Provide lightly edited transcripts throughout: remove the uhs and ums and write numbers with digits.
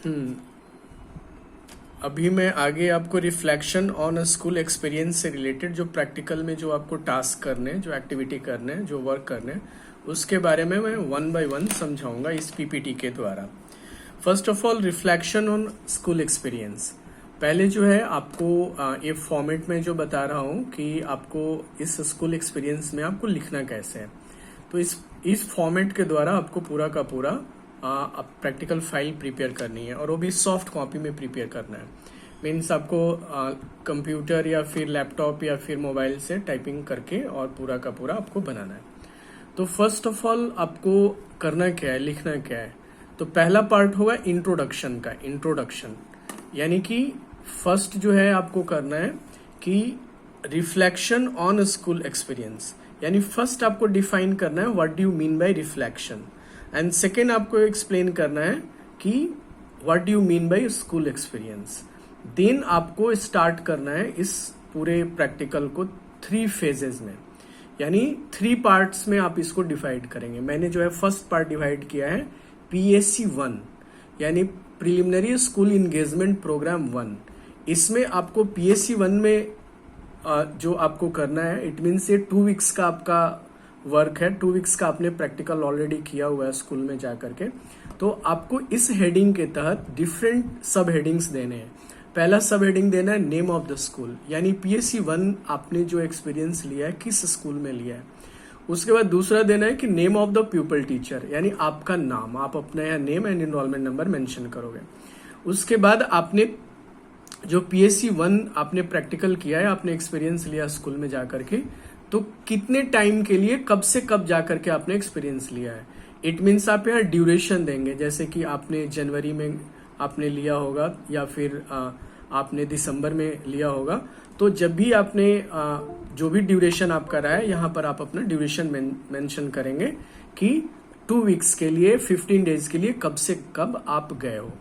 हम्म अभी मैं आगे आपको reflection on a school experience से रिलेटेड जो प्रैक्टिकल में जो आपको टास्क करने हैं, जो एक्टिविटी करने हैं, जो वर्क करने हैं, उसके बारे में मैं वन बाय वन समझाऊंगा इस पीपीटी के द्वारा। First of all, reflection on school experience. पहले जो है आपको ये फॉर्मेट में जो बता रहा हूँ कि आपको इस स्कूल एक्सपीरियंस में आपको लिखना कैसे है। तो इस फॉर्मेट के द्वारा आपको पूरा का पूरा प्रैक्टिकल फाइल प्रिपेयर करनी है, और वो भी सॉफ्ट कॉपी में प्रिपेयर करना है। मीन्स आपको कंप्यूटर या फिर लैपटॉप या फिर मोबाइल से टाइपिंग करके और पूरा का पूरा आपको बनाना है। तो फर्स्ट ऑफ ऑल आपको करना क्या है, लिखना क्या है। तो पहला पार्ट होगा इंट्रोडक्शन का। इंट्रोडक्शन यानी कि फर्स्ट जो है आपको करना है कि रिफ्लेक्शन ऑन स्कूल एक्सपीरियंस, यानी फर्स्ट आपको डिफाइन करना है what do you mean by reflection, and second आपको एक्सप्लेन करना है कि what do you mean by school experience. Then आपको स्टार्ट करना है इस पूरे प्रैक्टिकल को 3 फेजेस में, यानी 3 पार्ट्स में आप इसको डिवाइड करेंगे। मैंने जो है फर्स्ट पार्ट डिवाइड किया है PSC 1, यानी प्रिलिमिनरी स्कूल इंगेजमेंट प्रोग्राम 1। इसमें आपको PSC 1 में जो आपको करना है, इट मीन्स ये 2 वीक्स का आपका वर्क है। 2 वीक्स का आपने प्रैक्टिकल ऑलरेडी किया हुआ है स्कूल में जाकर के। तो आपको इस हेडिंग के तहत डिफरेंट सब हेडिंग्स देने हैं। पहला सब हेडिंग देना है नेम ऑफ द स्कूल, यानी PSC 1 आपने जो एक्सपीरियंस लिया है किस स्कूल में लिया है। उसके बाद दूसरा देना है कि name of the pupil teacher, यानी आपका नाम, आप अपना यहाँ name and enrolment number mention करोगे। उसके बाद आपने जो PSC 1 आपने प्रैक्टिकल किया है, आपने एक्सपीरियंस लिया स्कूल में जाकर के, तो कितने टाइम के लिए, कब से कब जाकर के आपने एक्सपीरियंस लिया है। इट मीन्स आप यहाँ ड्यूरेशन देंगे, जैसे कि आपने जनवरी में आपने लिया होगा या फिर आपने दिसंबर में लिया होगा। तो जब भी आपने जो भी ड्यूरेशन आपका रहा है, यहाँ पर आप अपना ड्यूरेशन मेंशन करेंगे कि 2 वीक्स के लिए, 15 डेज के लिए कब से कब आप गए हो।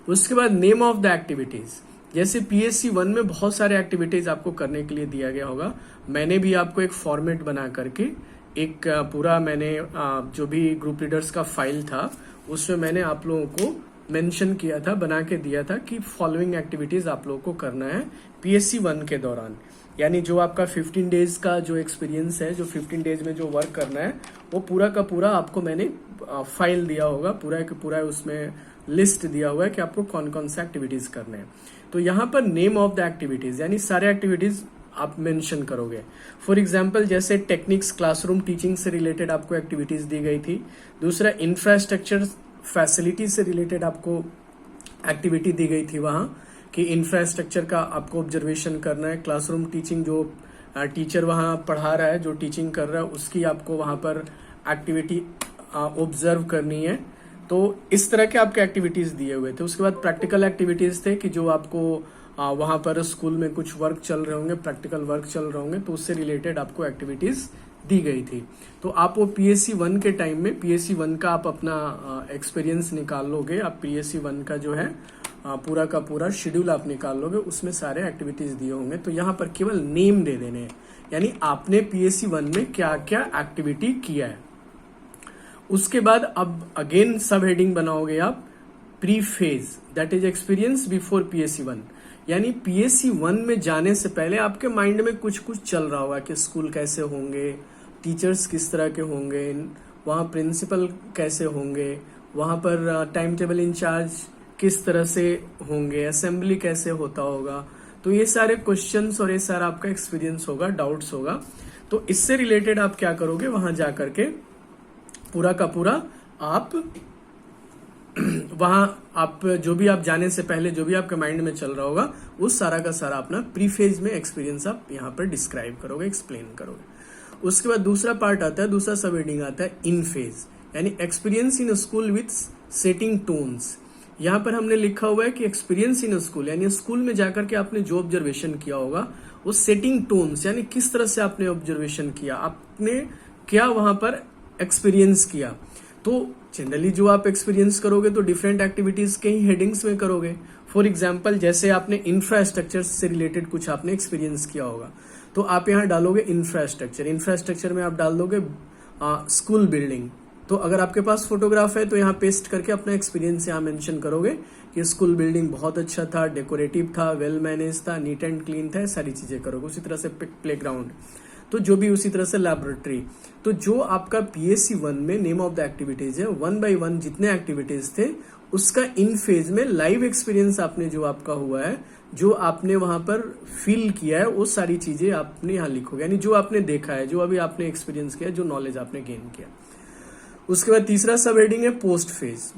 उसके बाद नेम ऑफ द एक्टिविटीज, जैसे PSC 1 में बहुत सारे एक्टिविटीज आपको करने के लिए दिया गया होगा। मैंने भी आपको एक फॉर्मेट बना करके एक पूरा मैंने जो भी ग्रुप लीडर्स का फाइल था उसमें मैंने आप लोगों को मेंशन किया था, बना के दिया था कि फॉलोइंग एक्टिविटीज आप लोगों को करना है PSC 1 के दौरान। यानी जो आपका 15 डेज का जो एक्सपीरियंस है, जो 15 डेज में जो वर्क करना है, वो पूरा का पूरा आपको मैंने फाइल दिया होगा, पूरा का पूरा उसमें लिस्ट दिया हुआ है कि आपको कौन कौन से एक्टिविटीज करने हैं। तो यहाँ पर नेम ऑफ द एक्टिविटीज, यानी सारे एक्टिविटीज आप मेंशन करोगे। फॉर एग्जांपल, जैसे टेक्निक्स क्लासरूम टीचिंग से रिलेटेड आपको एक्टिविटीज दी गई थी। दूसरा, इंफ्रास्ट्रक्चर फैसिलिटी से रिलेटेड आपको एक्टिविटी दी गई थी वहां कि इंफ्रास्ट्रक्चर का आपको ऑब्जर्वेशन करना है। क्लासरूम टीचिंग, जो टीचर वहां पढ़ा रहा है, जो टीचिंग कर रहा है, उसकी आपको वहां पर एक्टिविटी ऑब्जर्व करनी है। तो इस तरह के आपके एक्टिविटीज दिए हुए थे। उसके बाद प्रैक्टिकल एक्टिविटीज थे कि जो आपको वहां पर स्कूल में कुछ वर्क चल रहे होंगे, प्रैक्टिकल वर्क चल रहे होंगे, तो उससे रिलेटेड आपको एक्टिविटीज दी गई थी। तो आप वो PSC 1 के टाइम में PSC 1 का आप अपना एक्सपीरियंस निकाल लोगे। आप PSC 1 का जो है पूरा का पूरा शेड्यूल आप निकाल लोगे, उसमें सारे एक्टिविटीज दिए होंगे। तो यहाँ पर केवल नेम दे देने हैं, यानी आपने PSC 1 में क्या क्या एक्टिविटी किया है। उसके बाद अब अगेन सब हेडिंग बनाओगे आप pre phase, that is experience before PSC 1, यानी PSC 1 में जाने से पहले आपके माइंड में कुछ कुछ चल रहा होगा कि स्कूल कैसे होंगे, टीचर्स किस तरह के होंगे, वहाँ प्रिंसिपल कैसे होंगे, वहाँ पर टाइम टेबल इंचार्ज किस तरह से होंगे, असेंबली कैसे होता होगा। तो ये सारे क्वेश्चंस और ये सारा आपका एक्सपीरियंस होगा, डाउट्स होगा। तो इससे रिलेटेड आप क्या करोगे, वहां जाकर के पूरा का पूरा आप वहां आप जो भी आप जाने से पहले जो भी आपके माइंड में चल रहा होगा, उस सारा का सारा अपना प्री फेज में एक्सपीरियंस आप यहाँ पर डिस्क्राइब करोगे, एक्सप्लेन करोगे। उसके बाद दूसरा पार्ट आता है, दूसरा सब हेडिंग आता है इन फेज, यानी experience in school with setting tones. यहाँ पर हमने लिखा हुआ है कि एक्सपीरियंस इन स्कूल, यानी स्कूल में जाकर के आपने जो ऑब्जर्वेशन किया होगा वो सेटिंग टोन्स, यानी किस तरह से आपने ऑब्जर्वेशन किया, आपने क्या वहां पर एक्सपीरियंस किया। तो जनरली जो आप एक्सपीरियंस करोगे तो डिफरेंट एक्टिविटीज के ही हेडिंग्स में करोगे। फॉर एग्जाम्पल, जैसे आपने इंफ्रास्ट्रक्चर से रिलेटेड कुछ आपने एक्सपीरियंस किया होगा, तो आप यहाँ डालोगे इंफ्रास्ट्रक्चर। इंफ्रास्ट्रक्चर में आप डाल दोगे स्कूल बिल्डिंग, तो अगर आपके पास फोटोग्राफ है तो यहाँ पेस्ट करके अपना एक्सपीरियंस यहाँ मेंशन करोगे कि स्कूल बिल्डिंग बहुत अच्छा था, डेकोरेटिव था, वेल मैनेज था, नीट एंड क्लीन था, सारी चीजें करोगे। उसी तरह से प्लेग्राउंड, तो जो भी उसी तरह से लैबोरेटरी। तो जो आपका PSC 1 में नेम ऑफ द एक्टिविटीज है, 1 by 1 जितने एक्टिविटीज थे उसका इन फेज में लाइव एक्सपीरियंस आपने जो आपका हुआ है, जो आपने वहां पर फील किया है, वो सारी चीजें आपने यहाँ लिखोगे, यानी जो आपने देखा है, जो अभी आपने एक्सपीरियंस किया, जो नॉलेज आपने गेन किया। उसके बाद तीसरा सब हेडिंग है पोस्ट फेज।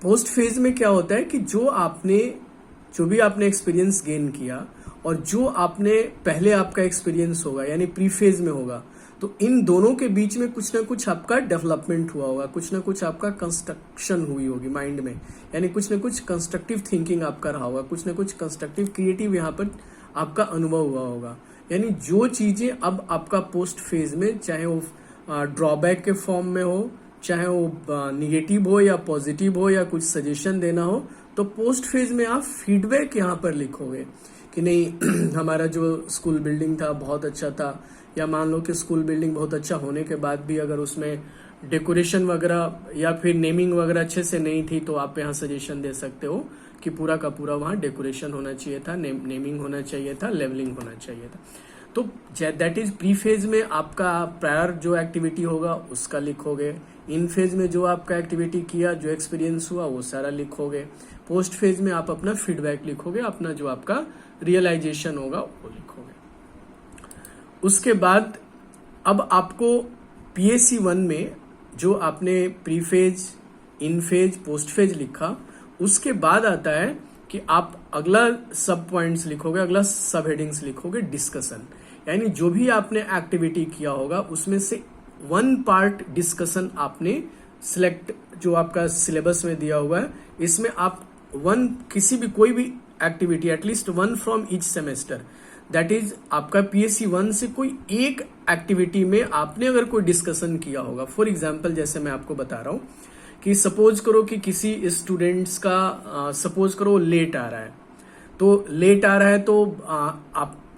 पोस्ट फेज में क्या होता है कि जो भी आपने एक्सपीरियंस गेन किया और जो आपने पहले आपका एक्सपीरियंस होगा यानी प्री फेज में होगा, तो इन दोनों के बीच में कुछ ना कुछ आपका डेवलपमेंट हुआ होगा, कुछ ना कुछ आपका कंस्ट्रक्शन हुई होगी माइंड में, यानी कुछ ना कुछ कंस्ट्रक्टिव थिंकिंग आपका रहा होगा, कुछ ना कुछ कंस्ट्रक्टिव क्रिएटिव यहाँ पर आपका अनुभव हुआ होगा। यानी जो चीजें अब आपका पोस्ट फेज में, चाहे वो ड्रॉबैक के फॉर्म में हो, चाहे वो निगेटिव हो या पॉजिटिव हो या कुछ सजेशन देना हो, तो पोस्ट फेज में आप फीडबैक यहाँ पर लिखोगे कि नहीं हमारा जो स्कूल बिल्डिंग था बहुत अच्छा था, या मान लो कि स्कूल बिल्डिंग बहुत अच्छा होने के बाद भी अगर उसमें डेकोरेशन वगैरह या फिर नेमिंग वगैरह अच्छे से नहीं थी, तो आप यहाँ सजेशन दे सकते हो कि पूरा का पूरा वहाँ डेकोरेशन होना चाहिए था, नेमिंग होना चाहिए था, लेवलिंग होना चाहिए था। तो दैट इज प्री फेज में आपका प्रायर जो एक्टिविटी होगा उसका लिखोगे, इन फेज में जो आपका एक्टिविटी किया, जो एक्सपीरियंस हुआ वो सारा लिखोगे, पोस्ट फेज में आप अपना फीडबैक लिखोगे, अपना जो आपका रियलाइजेशन होगा वो लिखोगे। उसके बाद अब आपको PSC 1 में जो आपने pre phase, in phase, post phase लिखा, उसके बाद आता है कि आप अगला सब पॉइंट्स लिखोगे, अगला सब हेडिंग्स लिखोगे डिस्कशन, यानी जो भी आपने एक्टिविटी किया होगा उसमें से 1 पार्ट डिस्कशन आपने सिलेक्ट, जो आपका सिलेबस में दिया हुआ है, इसमें आप कोई भी activity at least 1 from each semester, that is आपका PSC 1 से कोई एक एक्टिविटी में आपने अगर कोई डिस्कशन किया होगा। फॉर एग्जाम्पल जैसे मैं आपको बता रहा हूं कि सपोज करो कि किसी स्टूडेंट्स का सपोज करो लेट आ रहा है, तो लेट आ रहा है तो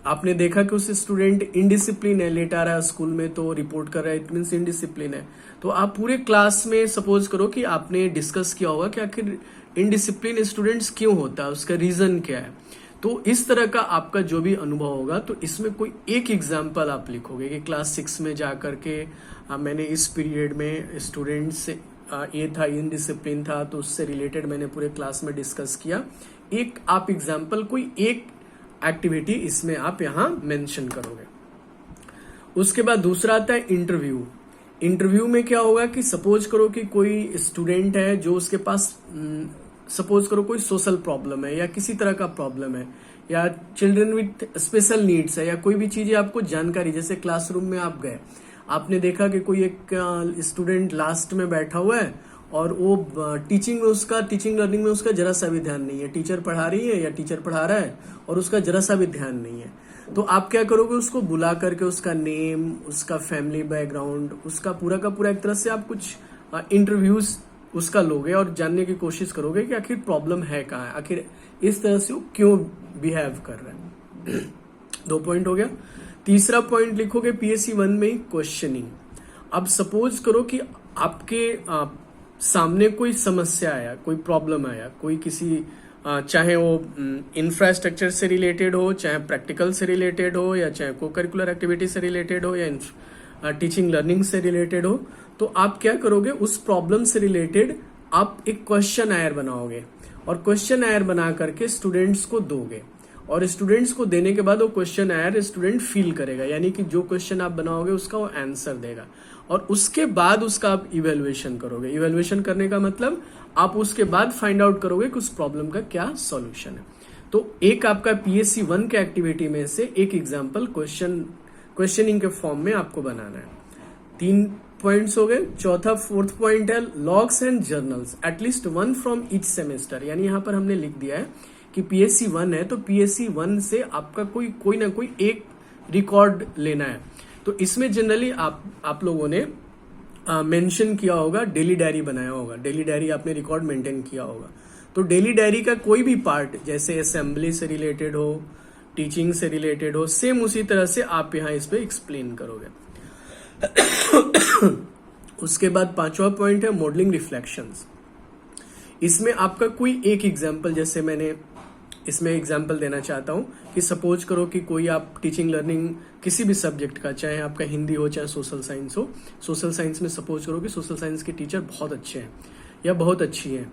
आपने देखा कि उस स्टूडेंट इनडिसिप्लिन है, लेट आ रहा है स्कूल में तो रिपोर्ट कर रहा है, इट मीन्स इनडिसिप्लिन है। तो आप पूरे क्लास में सपोज करो कि आपने डिस्कस किया होगा कि आखिर इनडिसिप्लिन स्टूडेंट्स क्यों होता है, उसका रीजन क्या है। तो इस तरह का आपका जो भी अनुभव होगा, तो इसमें कोई एक एग्जाम्पल आप लिखोगे कि क्लास 6 में जाकर के मैंने इस पीरियड में स्टूडेंट्स ये था, इनडिसिप्लिन था, तो उससे रिलेटेड मैंने पूरे क्लास में डिस्कस किया। एक आप एग्जाम्पल, कोई एक एक्टिविटी इसमें आप यहां मेंशन करोगे। उसके बाद दूसरा आता है इंटरव्यू। इंटरव्यू में क्या होगा कि सपोज करो कि कोई स्टूडेंट है जो उसके पास सपोज करो कोई सोशल प्रॉब्लम है या किसी तरह का प्रॉब्लम है, या चिल्ड्रन विथ स्पेशल नीड्स है, या कोई भी चीजें आपको जानकारी, जैसे क्लासरूम में आप गए, आपने देखा कि कोई एक स्टूडेंट लास्ट में बैठा हुआ है और वो टीचिंग लर्निंग में उसका जरा सा भी ध्यान नहीं है, टीचर पढ़ा रही है या टीचर पढ़ा रहा है और उसका जरा सा भी ध्यान नहीं है। तो आप क्या करोगे, उसको बुला करके उसका नेम, उसका फैमिली बैकग्राउंड, उसका पूरा का पूरा एक तरह से आप कुछ इंटरव्यूज उसका लोगे और जानने की कोशिश करोगे कि आखिर प्रॉब्लम है कहाँ है, आखिर इस तरह से वो क्यों बिहेव कर रहा है। 2 पॉइंट हो गया। तीसरा पॉइंट लिखोगे PSC 1 में क्वेश्चनिंग। अब सपोज करो कि आपके सामने कोई समस्या आया, कोई प्रॉब्लम आया, कोई किसी चाहे वो इंफ्रास्ट्रक्चर से रिलेटेड हो, चाहे प्रैक्टिकल से रिलेटेड हो, या चाहे को करिकुलर एक्टिविटी से रिलेटेड हो, या टीचिंग लर्निंग से रिलेटेड हो, तो आप क्या करोगे, उस प्रॉब्लम से रिलेटेड आप एक क्वेश्चन आयर बनाओगे और क्वेश्चन आयर बना करके स्टूडेंट्स को दोगे, और स्टूडेंट्स को देने के बाद वो क्वेश्चन आयर स्टूडेंट फील करेगा, यानी कि जो क्वेश्चन आप बनाओगे उसका वो आंसर देगा, और उसके बाद उसका आप इवेल्युएशन करोगे। इवेल्युएशन करने का मतलब आप उसके बाद फाइंड आउट करोगे कि उस प्रॉब्लम का क्या सॉल्यूशन है। तो एक आपका PSC 1 के एक्टिविटी में से एक एग्जाम्पल क्वेश्चनिंग के फॉर्म में आपको बनाना है। 3 पॉइंट्स हो गए। चौथा 4th पॉइंट है logs and journals, at least 1 from each semester, यानी यहां पर हमने लिख दिया है कि PSC 1 है तो PSC 1 से आपका कोई ना कोई एक रिकॉर्ड लेना है। तो इसमें जनरली आप लोगों ने मेंशन किया होगा, डेली डायरी बनाया होगा, डेली डायरी आपने रिकॉर्ड मेंटेन किया होगा। तो डेली डायरी का कोई भी पार्ट, जैसे असेंबली से रिलेटेड हो, टीचिंग से रिलेटेड हो, सेम उसी तरह से आप यहाँ इस पे एक्सप्लेन करोगे। उसके बाद 5वां पॉइंट है मॉडलिंग रिफ्लेक्शंस। इसमें आपका कोई एक एग्जाम्पल, जैसे मैंने इसमें एग्जाम्पल देना चाहता हूं कि सपोज करो कि कोई आप टीचिंग लर्निंग किसी भी सब्जेक्ट का, चाहे आपका हिंदी हो चाहे सोशल साइंस हो, सोशल साइंस में सपोज करो कि सोशल साइंस के टीचर बहुत अच्छे हैं या बहुत अच्छी हैं,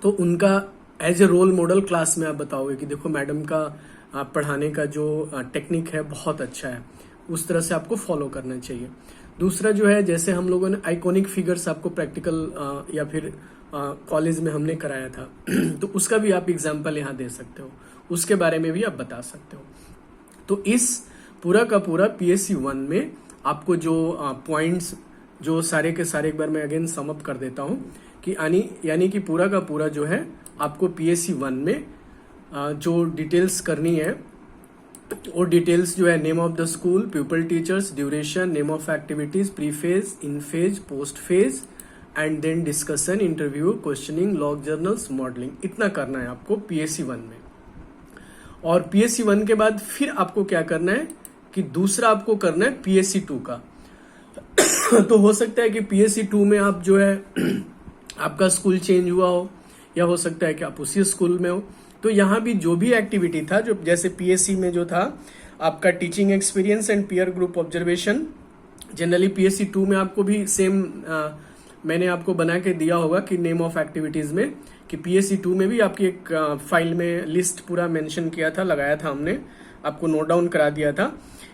तो उनका as a role model class में आप बताओगे कि देखो मैडम का पढ़ाने का जो टेक्निक है बहुत अच्छा है, उस तरह से आपको फॉलो करना चाहिए। दूसरा जो है, जैसे हम लोगों ने आइकॉनिक फिगर्स आपको प्रैक्टिकल या फिर कॉलेज में हमने कराया था तो उसका भी आप एग्जाम्पल यहाँ दे सकते हो, उसके बारे में भी आप बता सकते हो। तो इस पूरा का पूरा PSC 1 में आपको जो पॉइंट्स जो सारे के सारे, एक बार मैं अगेन सम अप कर देता हूँ कि यानी कि पूरा का पूरा जो है आपको PSC 1 में जो डिटेल्स करनी है, वो डिटेल्स जो है name of the school, pupil teachers, duration, name of activities, pre phase, in phase, post phase and then discussion, interview, questioning, log journals, modelling, इतना करना है आपको PSC 1 में। और PSC 1 के बाद फिर आपको क्या करना है कि दूसरा आपको करना है PSC 2 का तो हो सकता है कि PSC 2 में आप जो है आपका स्कूल चेंज हुआ हो, या हो सकता है कि आप उसी स्कूल में हो, तो यहाँ भी जो भी एक्टिविटी था, जो जैसे PSC में जो था आपका teaching experience and peer group observation, generally PSC 2 में आपको भी सेम मैंने आपको बना के दिया होगा कि नेम ऑफ एक्टिविटीज में, कि PSC 2 में भी आपकी एक फाइल में लिस्ट पूरा मेंशन किया था, लगाया था हमने, आपको नोट डाउन करा दिया था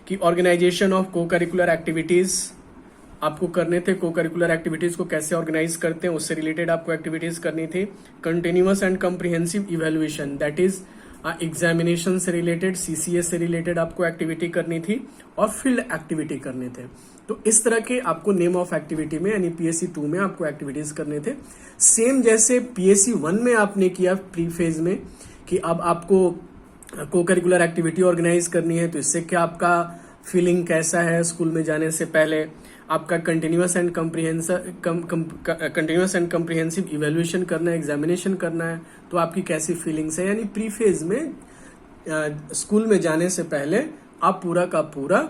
कि ऑर्गेनाइजेशन ऑफ को करिकुलर एक्टिविटीज आपको करने थे, को करिकुलर एक्टिविटीज को कैसे ऑर्गेनाइज करते हैं उससे रिलेटेड आपको एक्टिविटीज करनी थी। Continuous and comprehensive evaluation, that is examination से रिलेटेड, CCA से रिलेटेड आपको एक्टिविटी करनी थी, और फील्ड एक्टिविटी करने थे। तो इस तरह के आपको नेम ऑफ एक्टिविटी में यानी PSC 2 में आपको एक्टिविटीज करने थे, सेम जैसे PSC 1 में आपने किया प्री फेज में कि अब आपको को करिकुलर एक्टिविटी ऑर्गेनाइज करनी है। तो इससे क्या आपका फीलिंग कैसा है स्कूल में जाने से पहले, आपका कंटिन्यूअस एंड कम्प्रिहेंसिव इवेल्युएशन करना है, एग्जामिनेशन करना है, तो आपकी कैसी फीलिंग्स है। यानी प्री फेज में स्कूल में जाने से पहले आप पूरा का पूरा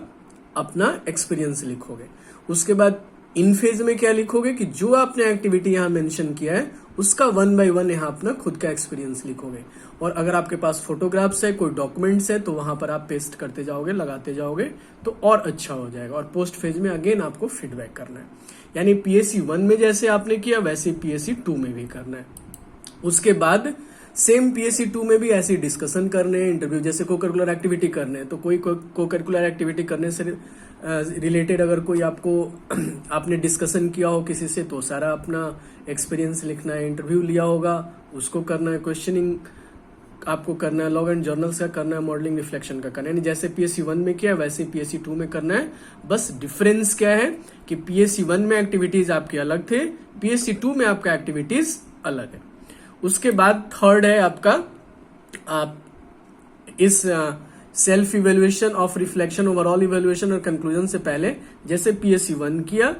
अपना एक्सपीरियंस लिखोगे। उसके बाद इन फेज में क्या लिखोगे कि जो आपने एक्टिविटी यहाँ मेंशन किया है उसका 1 by 1 यहाँ अपना खुद का एक्सपीरियंस लिखोगे। और अगर आपके पास फोटोग्राफ्स है, कोई डॉक्यूमेंट्स है, तो वहां पर आप पेस्ट करते जाओगे, लगाते जाओगे, तो और अच्छा हो जाएगा। और पोस्ट फेज में अगेन आपको फीडबैक करना है, यानी PSC 1 में जैसे आपने किया वैसे PSC 2 में भी करना है। उसके बाद सेम PSC 2 में भी ऐसे डिस्कशन करने हैं, इंटरव्यू, जैसे को करिकुलर एक्टिविटी करने हैं तो कोई को करिकुलर एक्टिविटी करने से रिलेटेड अगर कोई आपको आपने डिस्कशन किया हो किसी से, तो सारा अपना एक्सपीरियंस लिखना है। इंटरव्यू लिया होगा उसको करना है, क्वेश्चनिंग आपको करना है, लॉग एंड जर्नल्स का करना है, मॉडलिंग रिफ्लेक्शन का करना है। जैसे PSC 1 में किया वैसे PSC 2 में करना है। बस डिफरेंस क्या है कि PSC 1 में एक्टिविटीज आपके अलग थे, PSC 2 में आपका एक्टिविटीज अलग है। उसके बाद थर्ड है आपका आप इस self evaluation of reflection, overall evaluation और कंक्लूजन से पहले जैसे PSC 1 किया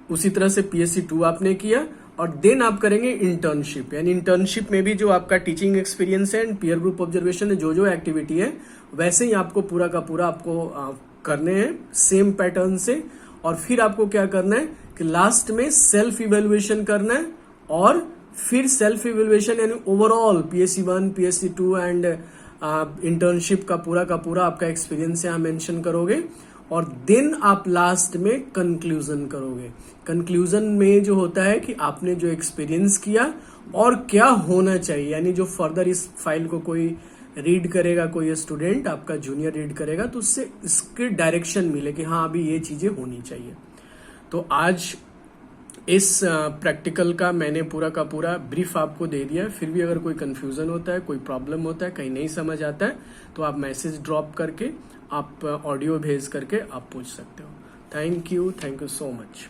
उसी तरह से PSC 2 आपने किया। और देन आप करेंगे इंटर्नशिप, यानी इंटर्नशिप में भी जो आपका टीचिंग एक्सपीरियंस है एंड पीयर ग्रुप ऑब्जर्वेशन है, जो एक्टिविटी है वैसे ही आपको पूरा का पूरा आपको करने हैं सेम पैटर्न से। और फिर आपको क्या करना है कि लास्ट में सेल्फ इवेल्युएशन करना है, और फिर सेल्फ इवेल्युएशन यानी overall PSC 1, PSC 2 and internship का पूरा आपका एक्सपीरियंस यहाँ मेंशन करोगे। और देन आप लास्ट में कंक्लूजन करोगे। कंक्लूजन में जो होता है कि आपने जो एक्सपीरियंस किया और क्या होना चाहिए, यानी जो फर्दर इस फाइल को कोई रीड करेगा, कोई स्टूडेंट आपका जूनियर रीड करेगा, तो उससे इसके डायरेक्शन मिले कि हाँ अभी ये चीजें होनी चाहिए। तो आज इस प्रैक्टिकल का मैंने पूरा का पूरा ब्रीफ आपको दे दिया है। फिर भी अगर कोई कंफ्यूजन होता है, कोई प्रॉब्लम होता है, कहीं नहीं समझ आता है, तो आप मैसेज ड्रॉप करके, आप ऑडियो भेज करके आप पूछ सकते हो। Thank you so much.